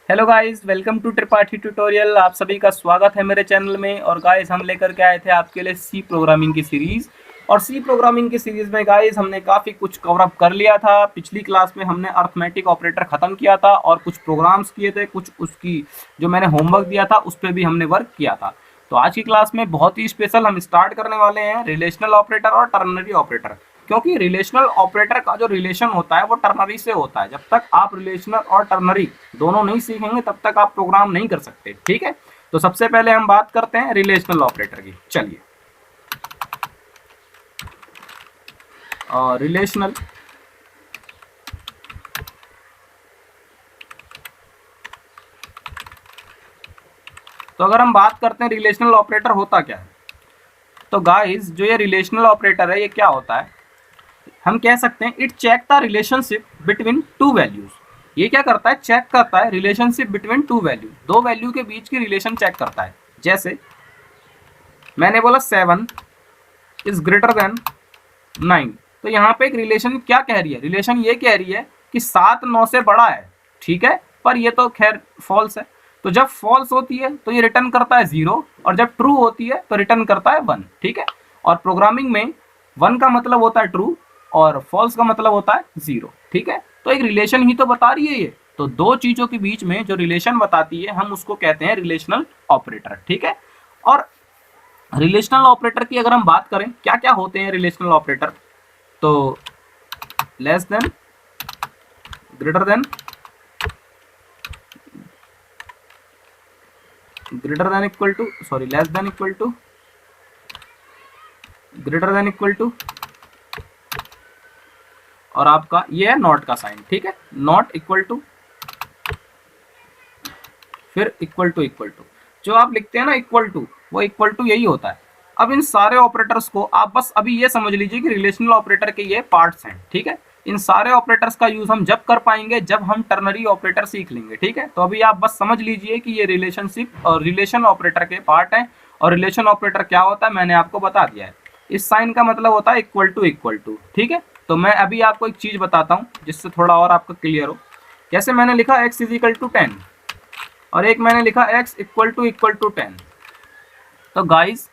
Hello guys, welcome to Tripathi tutorial. आप सभी का स्वागत है मेरे चैनल में। और गाइस, हम लेकर के आए थे आपके लिए सी प्रोग्रामिंग की सीरीज़। और सी प्रोग्रामिंग की सीरीज़ में गाइस हमने काफ़ी कुछ कवर अप कर लिया था। पिछली क्लास में हमने अर्थमेटिक ऑपरेटर ख़त्म किया था और कुछ प्रोग्राम्स किए थे, कुछ उसकी जो मैंने होमवर्क दिया था उस पर भी हमने वर्क किया था। तो आज की क्लास में बहुत ही स्पेशल हम स्टार्ट करने वाले हैं रिलेशनल ऑपरेटर और टर्नरी ऑपरेटर। क्योंकि रिलेशनल ऑपरेटर का जो रिलेशन होता है वो टर्नरी से होता है। जब तक आप रिलेशनल और टर्नरी दोनों नहीं सीखेंगे तब तक आप प्रोग्राम नहीं कर सकते। ठीक है, तो सबसे पहले हम बात करते हैं रिलेशनल ऑपरेटर की। चलिए, रिलेशनल तो अगर हम बात करते हैं रिलेशनल ऑपरेटर होता क्या है, तो गाइस जो ये रिलेशनल ऑपरेटर है ये क्या होता है, हम कह सकते हैं it check the relationship between two values. ये क्या करता है, चेक करता है रिलेशनशिप बिटवीन टू वैल्यू, दो वैल्यू के बीच की रिलेशन चेक करता है। जैसे मैंने बोला 7 इज ग्रेटर देन 9, तो यहाँ पे एक रिलेशन क्या कह रही है, रिलेशन ये कह रही है कि 7 9 से बड़ा है। ठीक है, पर ये तो खैर फॉल्स है। तो जब फॉल्स होती है तो ये रिटर्न करता है 0, और जब ट्रू होती है तो रिटर्न करता है 1। ठीक है, और प्रोग्रामिंग में 1 का मतलब होता है ट्रू और फॉल्स का मतलब होता है 0। ठीक है, तो एक रिलेशन ही तो बता रही है ये। तो दो चीजों के बीच में जो रिलेशन बताती है हम उसको कहते हैं रिलेशनल ऑपरेटर। ठीक है, और रिलेशनल ऑपरेटर की अगर हम बात करें क्या क्या होते हैं रिलेशनल ऑपरेटर, तो less than, greater than, greater than equal to, sorry less than equal to, greater than equal to, और आपका ये है नॉट का साइन। ठीक है, नॉट इक्वल टू, फिर इक्वल टू। इक्वल टू जो आप लिखते हैं ना इक्वल टू, वो इक्वल टू यही होता है। अब इन सारे ऑपरेटर्स को आप बस अभी ये समझ लीजिए कि रिलेशनल ऑपरेटर के ये पार्ट्स हैं। ठीक है, इन सारे ऑपरेटर्स का यूज हम जब कर पाएंगे जब हम टर्नरी ऑपरेटर सीख लेंगे। ठीक है, तो अभी आप बस समझ लीजिए कि ये रिलेशनशिप और रिलेशन ऑपरेटर के पार्ट हैं। और रिलेशन ऑपरेटर क्या होता है मैंने आपको बता दिया है। इस साइन का मतलब होता है इक्वल टू इक्वल टू। ठीक है, तो मैं अभी आपको एक चीज बताता हूँ जिससे थोड़ा और आपका क्लियर हो। जैसे मैंने लिखा x इज इक्वल टू 10 और एक मैंने लिखा x इक्वल टू 10, तो गाइस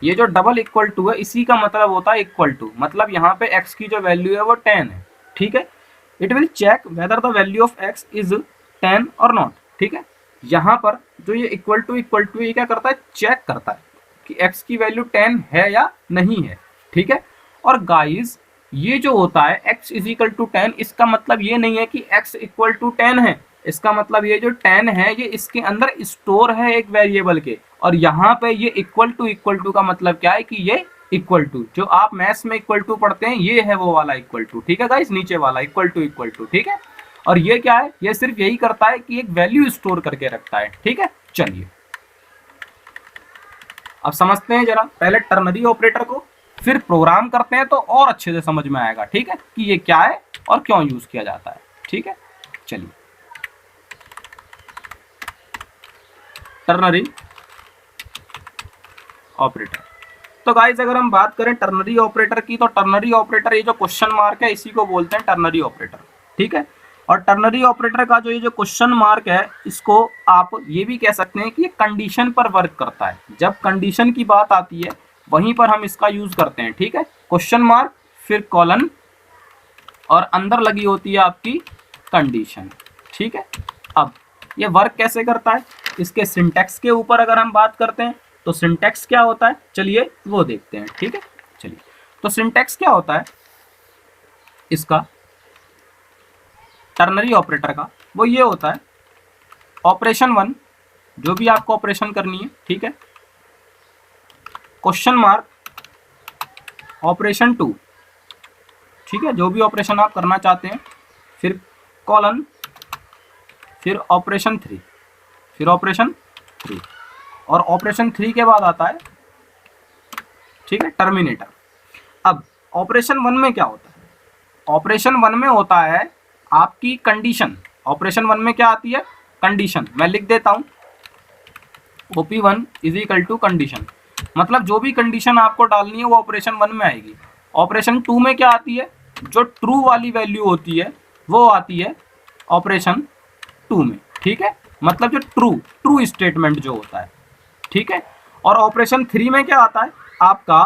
ये जो डबल इक्वल टू है इसी का मतलब होता है इक्वल टू, मतलब यहाँ पे x की जो वैल्यू है वो 10 है। ठीक है, it will check whether the value of x is 10 और नॉट। ठीक है, यहाँ पर जो ये इक्वल टू ये क्या करता है, चेक करता है कि x की वैल्यू 10 है या नहीं है। ठीक है, और गाइस ये जो होता है x इज इक्वल टू 10, इसका मतलब ये नहीं है कि x इक्वल टू 10 है। इसका मतलब ये जो 10 है ये इसके अंदर स्टोर है एक वेरिएबल के। और यहाँ पे ये इक्वल टू का मतलब क्या है कि ये इक्वल टू, जो आप मैथ्स में इक्वल टू पढ़ते हैं ये है वो वाला इक्वल टू। ठीक है गाइस, नीचे वाला इक्वल टू। ठीक है, और ये क्या है, ये सिर्फ यही करता है कि एक वैल्यू स्टोर करके रखता है। ठीक है, चलिए अब समझते हैं जरा पहले टर्नरी ऑपरेटर को, फिर प्रोग्राम करते हैं तो और अच्छे से समझ में आएगा। ठीक है, कि ये क्या है और क्यों यूज किया जाता है। ठीक है, चलिए टर्नरी ऑपरेटर। तो गाइस अगर हम बात करें टर्नरी ऑपरेटर की, तो टर्नरी ऑपरेटर ये जो क्वेश्चन मार्क है इसी को बोलते हैं टर्नरी ऑपरेटर। ठीक है, और टर्नरी ऑपरेटर का जो ये जो क्वेश्चन मार्क है इसको आप ये भी कह सकते हैं कि ये कंडीशन पर वर्क करता है। जब कंडीशन की बात आती है वहीं पर हम इसका यूज करते हैं। ठीक है, क्वेश्चन मार्क फिर कॉलन और अंदर लगी होती है आपकी कंडीशन। ठीक है, अब ये वर्क कैसे करता है, इसके सिंटैक्स के ऊपर अगर हम बात करते हैं तो सिंटैक्स क्या होता है, चलिए वो देखते हैं। ठीक है, चलिए तो सिंटैक्स क्या होता है इसका टर्नरी ऑपरेटर का, वो ये होता है ऑपरेशन 1 जो भी आपको ऑपरेशन करनी है। ठीक है, क्वेश्चन मार्क ऑपरेशन 2, ठीक है, जो भी ऑपरेशन आप करना चाहते हैं, फिर कॉलन, फिर ऑपरेशन 3, फिर ऑपरेशन 3, और ऑपरेशन 3 के बाद आता है, ठीक है, टर्मिनेटर। अब ऑपरेशन 1 में क्या होता है, ऑपरेशन 1 में होता है आपकी कंडीशन। ऑपरेशन 1 में क्या आती है, कंडीशन। मैं लिख देता हूं OP1 is equal to condition, मतलब जो भी कंडीशन आपको डालनी है वो ऑपरेशन 1 में आएगी। ऑपरेशन 2 में क्या आती है, जो ट्रू वाली वैल्यू होती है वो आती है ऑपरेशन 2 में। ठीक है, मतलब जो ट्रू स्टेटमेंट जो होता है, ठीक है। और ऑपरेशन 3 में क्या आता है आपका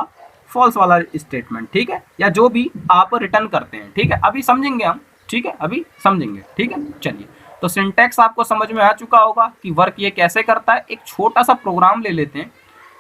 फॉल्स वाला स्टेटमेंट, ठीक है, या जो भी आप रिटर्न करते हैं, ठीक है। अभी समझेंगे हम, ठीक है, अभी समझेंगे, ठीक है। चलिए, तो सिंटैक्स आपको समझ में आ चुका होगा कि वर्क ये कैसे करता है। एक छोटा सा प्रोग्राम ले लेते हैं,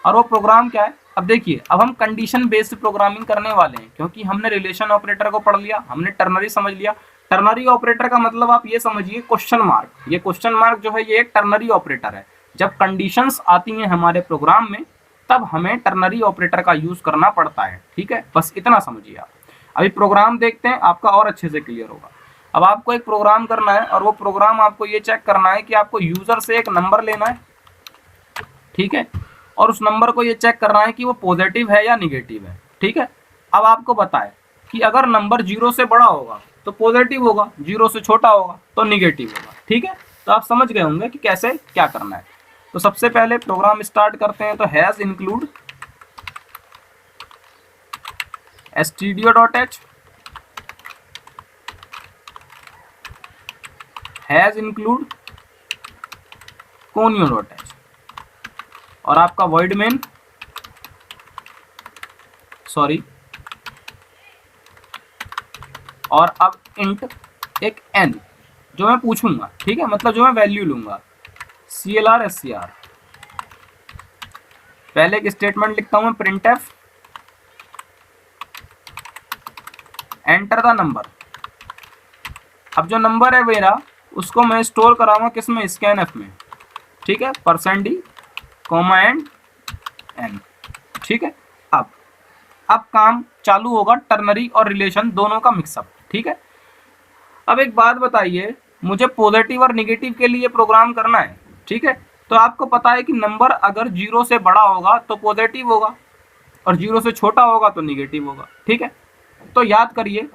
और वो प्रोग्राम क्या है, अब देखिए, अब हम कंडीशन बेस्ड प्रोग्रामिंग करने वाले हैं, क्योंकि हमने रिलेशन ऑपरेटर को पढ़ लिया, हमने टर्नरी समझ लिया। टर्नरी ऑपरेटर का मतलब आप ये समझिए क्वेश्चन मार्क, ये क्वेश्चन मार्क जो है ये एक टर्नरी ऑपरेटर है। जब कंडीशंस आती हैं हमारे प्रोग्राम में, तब हमें टर्नरी ऑपरेटर का यूज करना पड़ता है, ठीक है, बस इतना समझिए आप। अभी प्रोग्राम देखते हैं, आपका और अच्छे से क्लियर होगा। अब आपको एक प्रोग्राम करना है, और वो प्रोग्राम आपको ये चेक करना है कि आपको यूजर से एक नंबर लेना है, ठीक है, और उस नंबर को ये चेक करना है कि वो पॉजिटिव है या निगेटिव है, ठीक है। अब आपको बताए कि अगर नंबर 0 से बड़ा होगा तो पॉजिटिव होगा, 0 से छोटा होगा तो निगेटिव होगा, ठीक है। तो आप समझ गए होंगे कि कैसे क्या करना है। तो सबसे पहले प्रोग्राम स्टार्ट करते हैं, तो has include stdio.h, has include conio.h, और आपका void main, सॉरी, और अब इंट एक n जो मैं पूछूंगा, ठीक है, मतलब जो मैं वैल्यू लूंगा, CLR SCR। पहले एक स्टेटमेंट लिखता हूं मैं, printf एंटर द नंबर। अब जो नंबर है मेरा, उसको मैं स्टोर कराऊंगा किस में, स्कैनफ में, ठीक है, %d, एंड n, ठीक है। अब काम चालू होगा टर्नरी और रिलेशन दोनों का मिक्सअप, ठीक है। अब एक बात बताइए, मुझे पॉजिटिव और निगेटिव के लिए प्रोग्राम करना है, ठीक है। तो आपको पता है कि नंबर अगर 0 से बड़ा होगा तो पॉजिटिव होगा, और 0 से छोटा होगा तो निगेटिव होगा, ठीक है। तो याद करिए,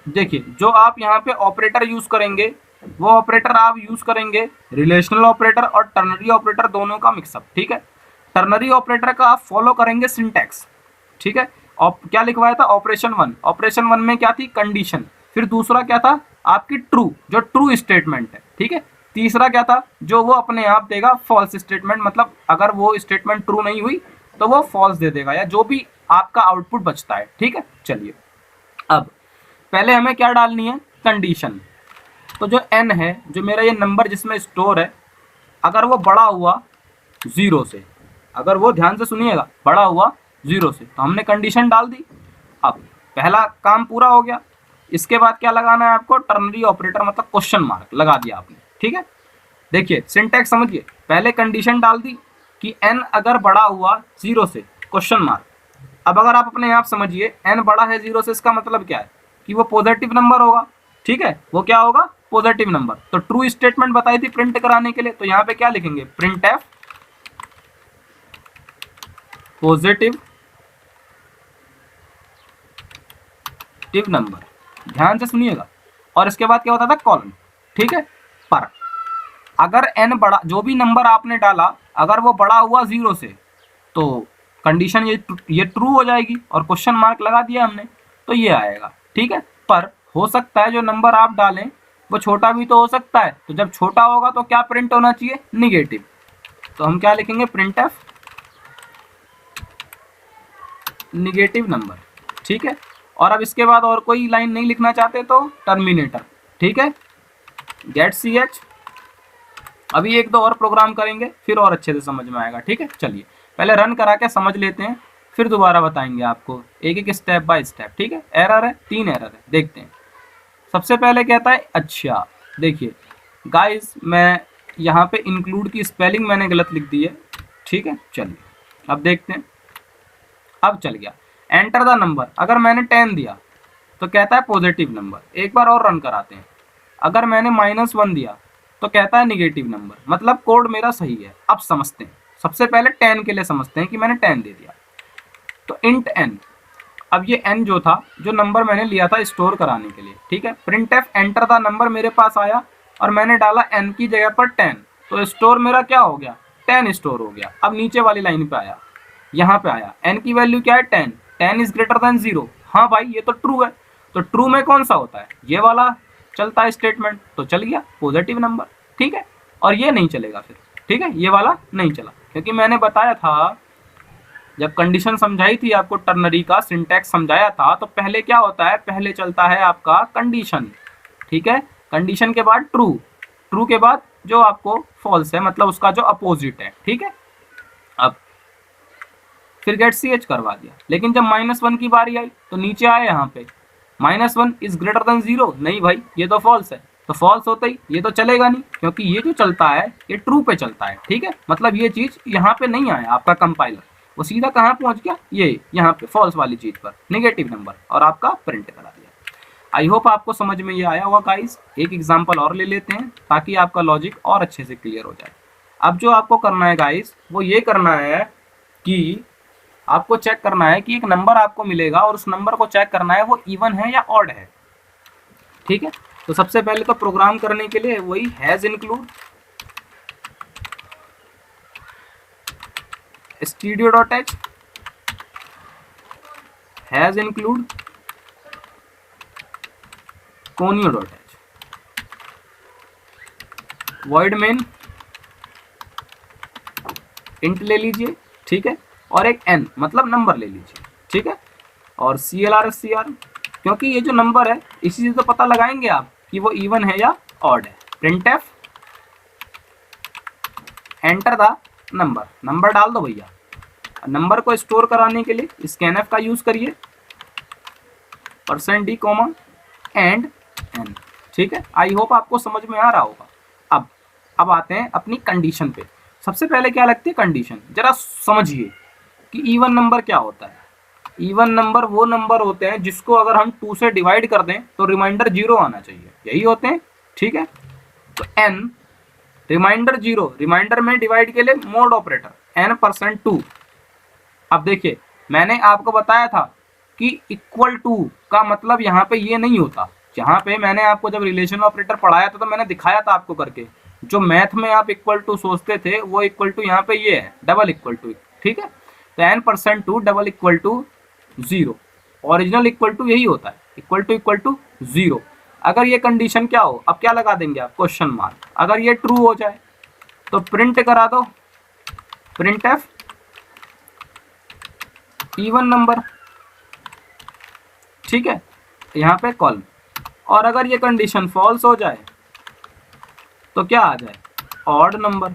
देखिए, जो आप यहाँ पे ऑपरेटर यूज करेंगे, वो ऑपरेटर आप यूज करेंगे रिलेशनल ऑपरेटर और टर्नरी ऑपरेटर दोनों का मिक्सअप, ठीक है। टर्नरी ऑपरेटर का आप फॉलो करेंगे सिंटैक्स, ठीक है। और क्या लिखवाया था, ऑपरेशन 1 में क्या थी, कंडीशन, फिर दूसरा क्या था आपकी ट्रू, जो ट्रू स्टेटमेंट है, ठीक है। तीसरा क्या था, जो वो अपने आप देगा फॉल्स स्टेटमेंट, मतलब अगर वो स्टेटमेंट ट्रू नहीं हुई तो वो फॉल्स दे देगा, या जो भी आपका आउटपुट बचता है, ठीक है। चलिए, अब पहले हमें क्या डालनी है, कंडीशन। तो जो n है, जो मेरा ये नंबर जिसमें स्टोर है, अगर वो बड़ा हुआ 0 से, अगर वो ध्यान से सुनिएगा, बड़ा हुआ 0 से, तो हमने कंडीशन डाल दी। अब पहला काम पूरा हो गया। इसके बाद क्या लगाना है आपको, टर्नरी ऑपरेटर, मतलब क्वेश्चन मार्क लगा दिया आपने, ठीक है। देखिए सिंटैक्स समझिए, पहले कंडीशन डाल दी कि n अगर बड़ा हुआ 0 से, क्वेश्चन मार्क। अब अगर आप अपने आप समझिए, n बड़ा है 0 से, इसका मतलब क्या है कि वो पॉजिटिव नंबर होगा, ठीक है, वो क्या होगा, पॉजिटिव नंबर। तो ट्रू स्टेटमेंट बताई थी प्रिंट कराने के लिए, तो यहाँ पे क्या लिखेंगे, printf पॉजिटिव नंबर, ध्यान से सुनिएगा। और इसके बाद क्या होता था, कॉलन, ठीक है। पर अगर n बड़ा, जो भी नंबर आपने डाला, अगर वो बड़ा हुआ 0 से, तो कंडीशन ये ट्रू हो जाएगी, और क्वेश्चन मार्क लगा दिया हमने, तो ये आएगा, ठीक है। पर हो सकता है जो नंबर आप डालें वो छोटा भी तो हो सकता है, तो जब छोटा होगा तो क्या प्रिंट होना चाहिए, निगेटिव। तो हम क्या लिखेंगे, printf निगेटिव नंबर, ठीक है। और अब इसके बाद और कोई लाइन नहीं लिखना चाहते तो टर्मिनेटर, ठीक है, गेट ch। अभी एक दो और प्रोग्राम करेंगे, फिर और अच्छे से समझ में आएगा, ठीक है। चलिए पहले रन करा के समझ लेते हैं, फिर दोबारा बताएंगे आपको एक एक स्टेप बाय स्टेप, ठीक है। एरर है, 3 एरर है, देखते हैं। सबसे पहले कहता है, अच्छा देखिए गाइस, मैं यहाँ पे इंक्लूड की स्पेलिंग मैंने गलत लिख दी है, ठीक है। चलिए अब देखते हैं, अब चल गया। एंटर द नंबर, अगर मैंने 10 दिया तो कहता है पॉजिटिव नंबर। एक बार और रन कराते हैं, अगर मैंने -1 दिया तो कहता है निगेटिव नंबर, मतलब कोड मेरा सही है। अब समझते हैं, सबसे पहले 10 के लिए समझते हैं कि मैंने 10 दे दिया, तो इंट n। अब ये n जो था, जो नंबर मैंने लिया था स्टोर कराने के लिए, ठीक है, printf एंटर द नंबर मेरे पास आया, और मैंने डाला n की जगह पर 10, तो स्टोर मेरा क्या हो गया, 10 स्टोर हो गया। अब नीचे वाली लाइन पे आया, यहाँ पे आया, n की वैल्यू क्या है, 10, 10 इज ग्रेटर देन 0। हाँ भाई ये तो ट्रू है, तो ट्रू में कौन सा होता है, ये वाला चलता है स्टेटमेंट, तो चल गया पॉजिटिव नंबर, ठीक है। और ये नहीं चलेगा फिर, ठीक है, ये वाला नहीं चला, क्योंकि मैंने बताया था जब कंडीशन समझाई थी आपको, टर्नरी का सिंटैक्स समझाया था, तो पहले क्या होता है, पहले चलता है आपका कंडीशन, ठीक है, कंडीशन के बाद ट्रू, ट्रू के बाद जो आपको फॉल्स है, मतलब उसका जो अपोजिट है, ठीक है। अब फिर गेट ch करवा दिया, लेकिन जब -1 की बारी आई तो नीचे आए यहाँ पे -1 इज ग्रेटर देन 0, नहीं भाई ये तो फॉल्स है, तो फॉल्स होता ही ये तो चलेगा नहीं, क्योंकि ये जो चलता है ये ट्रू पे चलता है, ठीक है, मतलब ये चीज यहाँ पे नहीं आया आपका कंपाइलर, वो सीधा कहाँ पहुंच गया, ये यहाँ पे फॉल्स वाली चीज पर, नेगेटिव नंबर, और आपका प्रिंट करा दिया। आई होप आपको समझ में ये आया होगा गाइस। एक एग्जाम्पल और ले लेते हैं ताकि आपका लॉजिक और अच्छे से क्लियर हो जाए। अब जो आपको करना है गाइस, वो ये करना है कि आपको चेक करना है कि एक नंबर आपको मिलेगा और उस नंबर को चेक करना है वो इवन है या ऑड है, ठीक है। तो सबसे पहले तो प्रोग्राम करने के लिए वही has include stdio.h has include conio.h void main int ले लीजिए, ठीक है, और एक n मतलब नंबर ले लीजिए, ठीक है, और CLR SCR, क्योंकि ये जो नंबर है इसी से तो पता लगाएंगे आप कि वो इवन है या ऑड है। printf enter the number, number डाल दो भैया। नंबर को स्टोर कराने के लिए scanf का यूज करिए, %d, एंड n, ठीक है। आई होप आपको समझ में आ रहा होगा। अब आते हैं अपनी कंडीशन पे। सबसे पहले क्या लगती है कंडीशन, जरा समझिए कि इवन नंबर क्या होता है। इवन नंबर वो नंबर होते हैं जिसको अगर हम 2 से डिवाइड कर दें तो रिमाइंडर 0 आना चाहिए, यही होते हैं, ठीक है। तो n रिमाइंडर 0, रिमाइंडर में डिवाइड के लिए मोड ऑपरेटर n%2। अब देखिए मैंने आपको बताया था कि इक्वल टू का मतलब यहाँ पे ये नहीं होता। यहाँ पे मैंने आपको जब रिलेशन ऑपरेटर पढ़ाया था तो मैंने दिखाया था आपको करके, जो मैथ में आप इक्वल टू सोचते थे वो इक्वल टू यहाँ पे ये है डबल इक्वल टू, ठीक है। तो n%2 double equal to 0, original equal to यही होता है, इक्वल टू 0। अगर ये कंडीशन क्या हो, अब क्या लगा देंगे आप, क्वेश्चन मार्क। अगर ये ट्रू हो जाए तो प्रिंट करा दो printf इवन नंबर, ठीक है, यहाँ पे कॉलम। और अगर ये कंडीशन फॉल्स हो जाए तो क्या आ जाए, ऑड नंबर।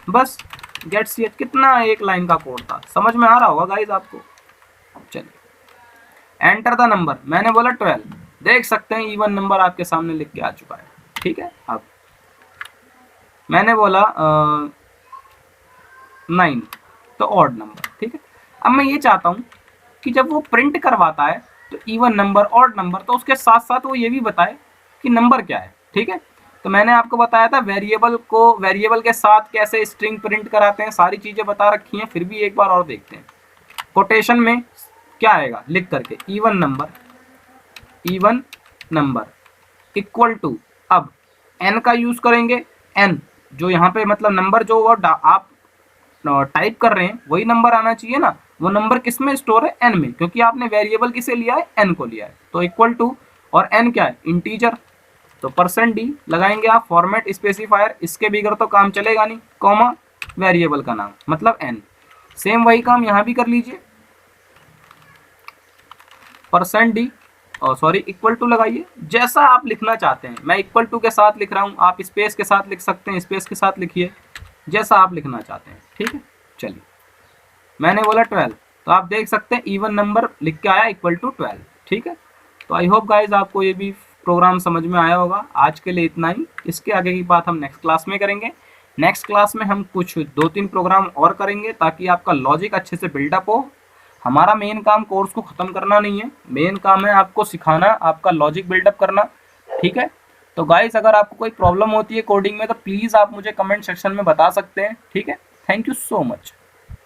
बस गेट ch, कितना एक लाइन का कोड था, समझ में आ रहा होगा गाइस आपको। चलिए एंटर द नंबर, मैंने बोला 12, देख सकते हैं इवन नंबर आपके सामने लिख के आ चुका है, ठीक है। अब मैंने बोला 9, तो ऑड नंबर, ठीक है। अब मैं ये चाहता हूँ कि जब वो प्रिंट करवाता है तो इवन नंबर ऑड नंबर, तो उसके साथ साथ वो ये भी बताए कि नंबर क्या है, ठीक है। तो मैंने आपको बताया था वेरिएबल को वेरिएबल के साथ कैसे स्ट्रिंग प्रिंट कराते हैं, सारी चीज़ें बता रखी हैं, फिर भी एक बार और देखते हैं। कोटेशन में क्या आएगा लिख करके, इवन नंबर इक्वल टू, अब n का यूज़ करेंगे, n जो यहाँ पे मतलब नंबर जो आप टाइप कर रहे हैं वही नंबर आना चाहिए ना, वो नंबर किस में स्टोर है, n में, क्योंकि आपने वेरिएबल किसे लिया है, n को लिया है। तो इक्वल टू, और n क्या है, इंटीजर, तो %d लगाएंगे आप, फॉर्मेट स्पेसिफायर, इसके बगैर तो काम चलेगा नहीं, कॉमा वेरिएबल का नाम मतलब n। सेम वही काम यहाँ भी कर लीजिए, %d सॉरी इक्वल टू लगाइए, जैसा आप लिखना चाहते हैं। मैं इक्वल टू के साथ लिख रहा हूँ, आप स्पेस के साथ लिख सकते हैं, स्पेस के साथ लिखिए, जैसा आप लिखना चाहते हैं, ठीक है। चलिए मैंने बोला 12, तो आप देख सकते हैं इवन नंबर लिख के आया इक्वल टू 12, ठीक है। तो आई होप गाइज आपको ये भी प्रोग्राम समझ में आया होगा। आज के लिए इतना ही, इसके आगे की बात हम नेक्स्ट क्लास में करेंगे। नेक्स्ट क्लास में हम कुछ 2-3 प्रोग्राम और करेंगे ताकि आपका लॉजिक अच्छे से बिल्डअप हो। हमारा मेन काम कोर्स को ख़त्म करना नहीं है, मेन काम है आपको सिखाना, आपका लॉजिक बिल्डअप करना, ठीक है। तो गाइस अगर आपको कोई प्रॉब्लम होती है कोडिंग में तो प्लीज़ आप मुझे कमेंट सेक्शन में बता सकते हैं, ठीक है। Thank you so much.